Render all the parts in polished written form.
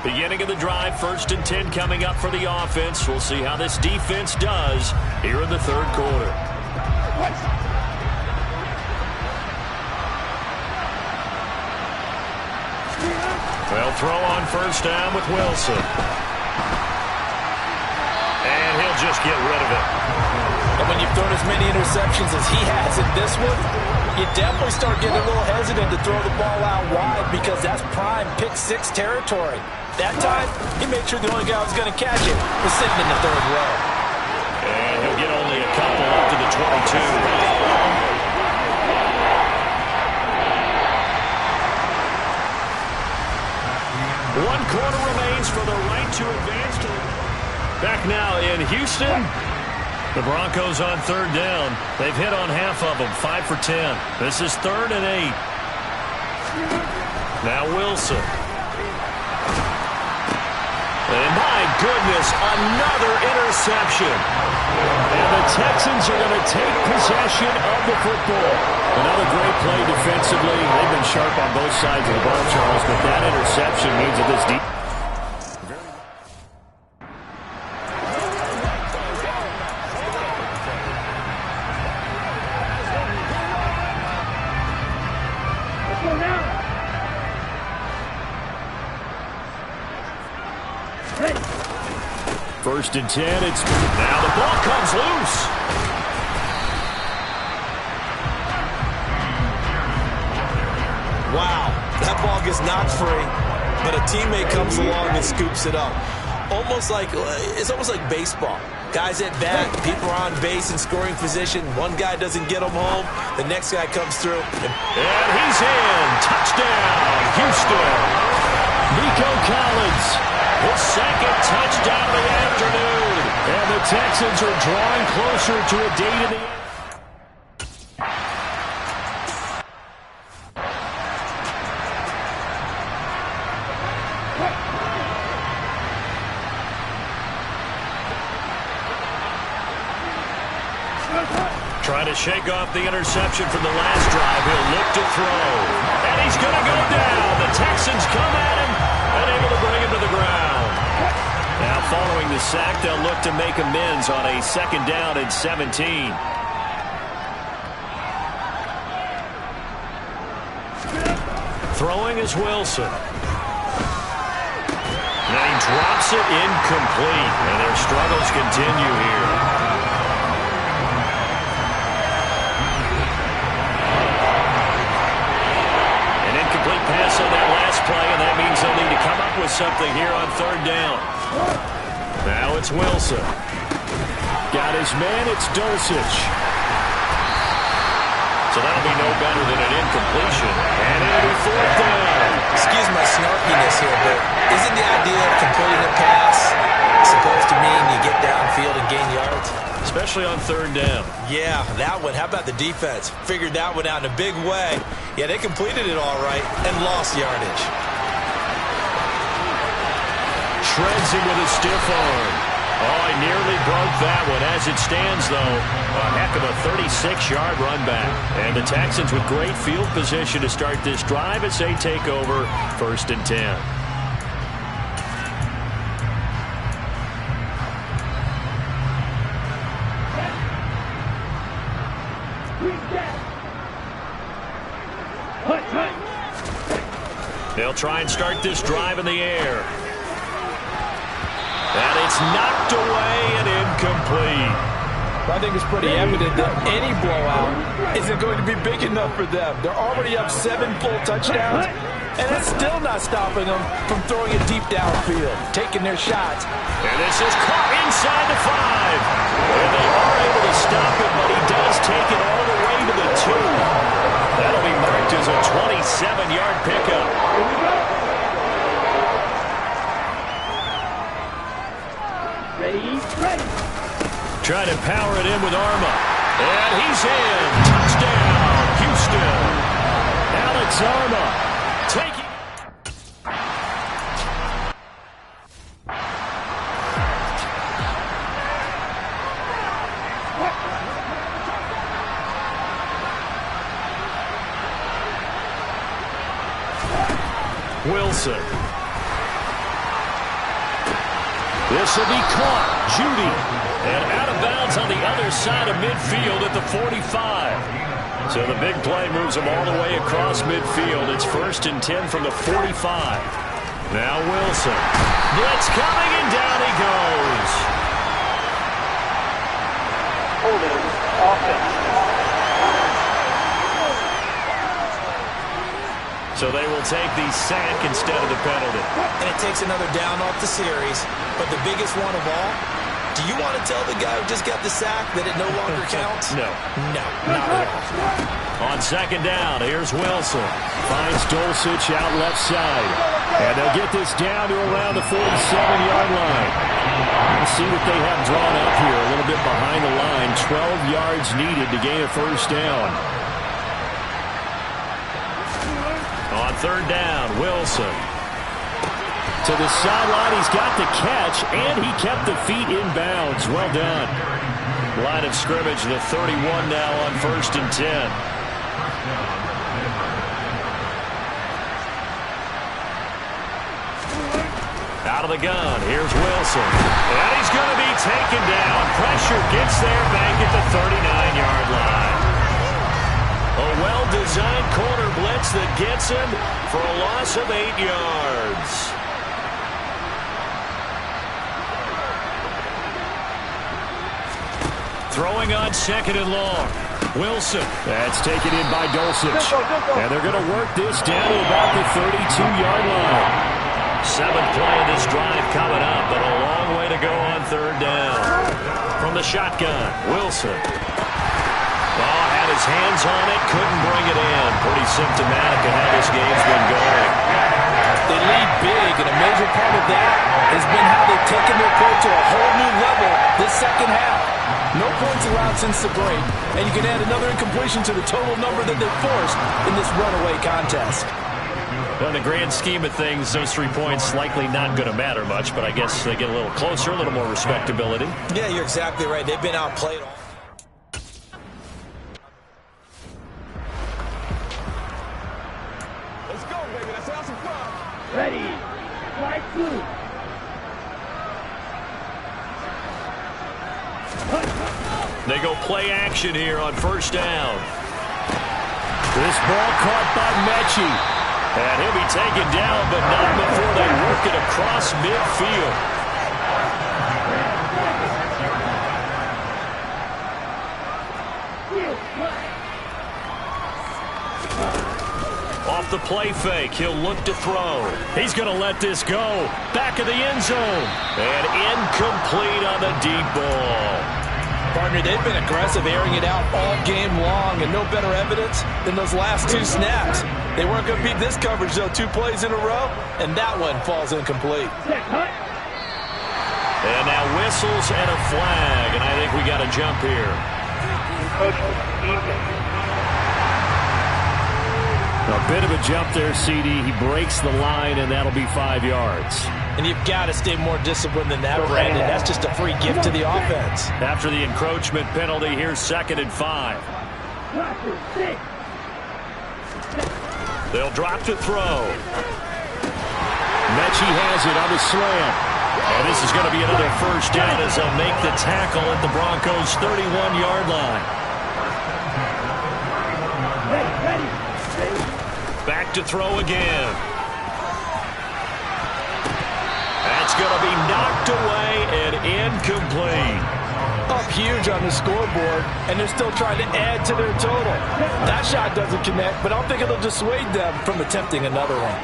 Beginning of the drive, 1st and 10 coming up for the offense. We'll see how this defense does here in the 3rd quarter. They'll throw on 1st down with Wilson. And he'll just get rid of it. And when you've thrown as many interceptions as he has in this one, you definitely start getting a little hesitant to throw the ball out wide because that's prime pick 6 territory. That time, he made sure the only guy who was going to catch it was sitting in the 3rd row. And he'll get only a couple up to the 22. One quarter remains for the right to advance. Back now in Houston. The Broncos on 3rd down. They've hit on half of them, 5 for 10. This is 3rd and 8. Now Wilson. And my goodness, another interception. And the Texans are going to take possession of the football. Another great play defensively. They've been sharp on both sides of the ball, Charles, but that interception means that this deep. First and 10, it's now the ball comes loose. Wow, that ball gets knocked free, but a teammate comes along and scoops it up. It's almost like baseball. Guys at bat, people are on base in scoring position. One guy doesn't get them home, the next guy comes through. And he's in. Touchdown, Houston. Nico Collins. His 2nd touchdown of the afternoon. And the Texans are drawing closer to a date in the end. Trying to shake off the interception from the last drive. He'll look to throw. And he's going to go down. The Texans come at him. Unable to bring him to the ground. Now following the sack, they'll look to make amends on a 2nd down and 17. Throwing is Wilson. And he drops it incomplete. And their struggles continue here. Pass on that last play, and that means they'll need to come up with something here on 3rd down. Now it's Wilson. Got his man, it's Dulcich. So that'll be no better than an incompletion. And it'll be 4th down. Excuse my snarkiness here, but isn't the idea of completing a pass supposed to mean you get downfield and gain yards? Especially on 3rd down. Yeah, that one. How about the defense? Figured that one out in a big way. Yeah, they completed it all right and lost yardage. Shreds him with a stiff arm. Oh, he nearly broke that one. As it stands, though, a heck of a 36-yard run back. And the Texans with great field position to start this drive as they take over 1st and 10. They'll try and start this drive in the air. And it's knocked away and incomplete. I think it's pretty evident that any blowout isn't going to be big enough for them. They're already up 7 full touchdowns, and it's still not stopping them from throwing it deep downfield, taking their shots. And this is caught inside the 5. And they are able to stop it, but he does take it all the way to the 2. That'll be marked as a 27-yard pickup. Ready. Trying to power it in with Arma. And he's in. Touchdown, Houston. Alex Arma taking. Wilson. This will be caught. Judy. And out of bounds on the other side of midfield at the 45. So the big play moves him all the way across midfield. It's 1st and 10 from the 45. Now Wilson. Blitz coming, and down he goes. Holding offense. So they will take the sack instead of the penalty. And it takes another down off the series. But the biggest one of all, do you want to tell the guy who just got the sack that it no longer counts? No. No, not at all. On 2nd down, here's Wilson. Finds Dulcich out left side. And they'll get this down to around the 47-yard line. Let's see what they have drawn up here. A little bit behind the line. 12 yards needed to gain a 1st down. On 3rd down, Wilson. To the sideline, he's got the catch, and he kept the feet in bounds. Well done. Line of scrimmage, the 31 now on 1st and 10. Out of the gun, here's Wilson. And he's going to be taken down. Pressure gets there back at the 39-yard line. A well-designed corner blitz that gets him for a loss of 8 yards. Throwing on 2nd and long. Wilson. That's taken in by Dulcich. And they're going to work this down to about the 32-yard line. 7th play of this drive coming up, but a long way to go on 3rd down. From the shotgun, Wilson. Oh, had his hands on it, couldn't bring it in. Pretty symptomatic of how this game's been going. They lead big, and a major part of that has been how they've taken their play to a whole new level this 2nd half. No points allowed since the break, and you can add another incompletion to the total number that they forced in this runaway contest. Well, in the grand scheme of things, those 3 points likely not going to matter much, but I guess they get a little closer, a little more respectability. Yeah, you're exactly right. They've been outplayed all. Let's go, baby. Let's have some fun. Ready. Fight 2. They go play action here on 1st down. This ball caught by Mechie. And he'll be taken down, but not before they work it across midfield. Off the play fake, he'll look to throw. He's going to let this go. Back of the end zone. And incomplete on the deep ball. Partner, they've been aggressive, airing it out all game long, and no better evidence than those last 2 snaps. They weren't going to beat this coverage, though, 2 plays in a row, and that one falls incomplete. And now whistles and a flag, and I think we got a jump here. A bit of a jump there, CD. He breaks the line, and that'll be 5 yards. And you've got to stay more disciplined than that, Brandon. That's just a free gift to the offense. After the encroachment penalty, here's 2nd and 5. They'll drop to throw. Mechie has it on the slam. And this is going to be another 1st down as they'll make the tackle at the Broncos' 31-yard line. Back to throw again. That's going to be knocked away and incomplete. Up huge on the scoreboard, and they're still trying to add to their total. That shot doesn't connect, but I don't think it'll dissuade them from attempting another one.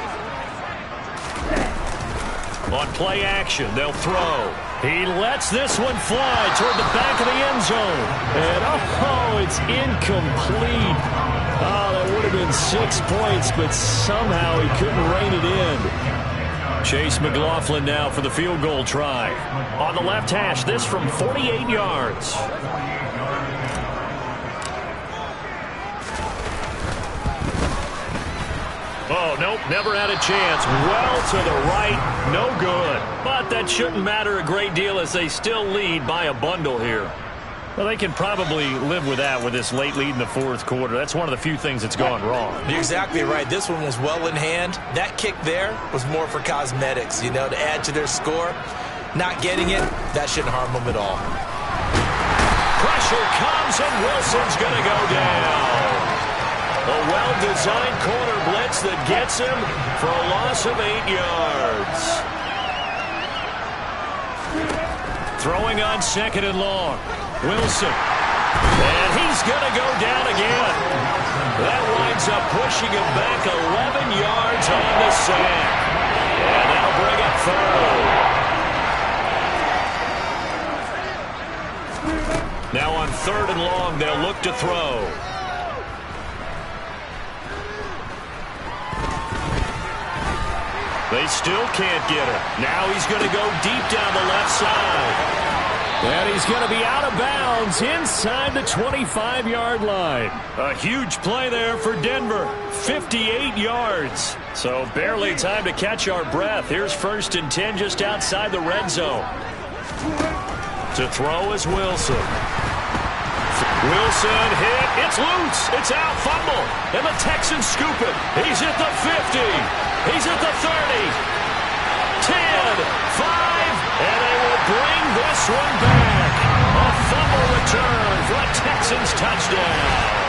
On play action, they'll throw. He lets this one fly toward the back of the end zone. And oh, it's incomplete. Oh, that would have been 6 points, but somehow he couldn't rein it in. Chase McLaughlin now for the field goal try. On the left hash, this from 48 yards. Oh, nope, never had a chance. Well to the right, no good. But that shouldn't matter a great deal as they still lead by a bundle here. Well, they can probably live with that with this late lead in the 4th quarter. That's one of the few things that's gone wrong. You're exactly right. This one was well in hand. That kick there was more for cosmetics, you know, to add to their score. Not getting it, that shouldn't harm him at all. Pressure comes, and Wilson's going to go down. A well-designed corner blitz that gets him for a loss of 8 yards. Throwing on 2nd and long. Wilson. And he's going to go down again. That winds up pushing him back 11 yards on the sack. And that'll bring up 3rd. Now on 3rd and long, they'll look to throw. They still can't get him. Now he's going to go deep down the left side. And he's going to be out of bounds inside the 25-yard line. A huge play there for Denver. 58 yards. So barely time to catch our breath. Here's 1st and 10 just outside the red zone. To throw is Wilson. Wilson hit. It's loose. It's out. Fumble. And the Texans scoop it. He's at the 50. He's at the 30. 10. 5. And they will bring this one back. A fumble return for a Texans touchdown.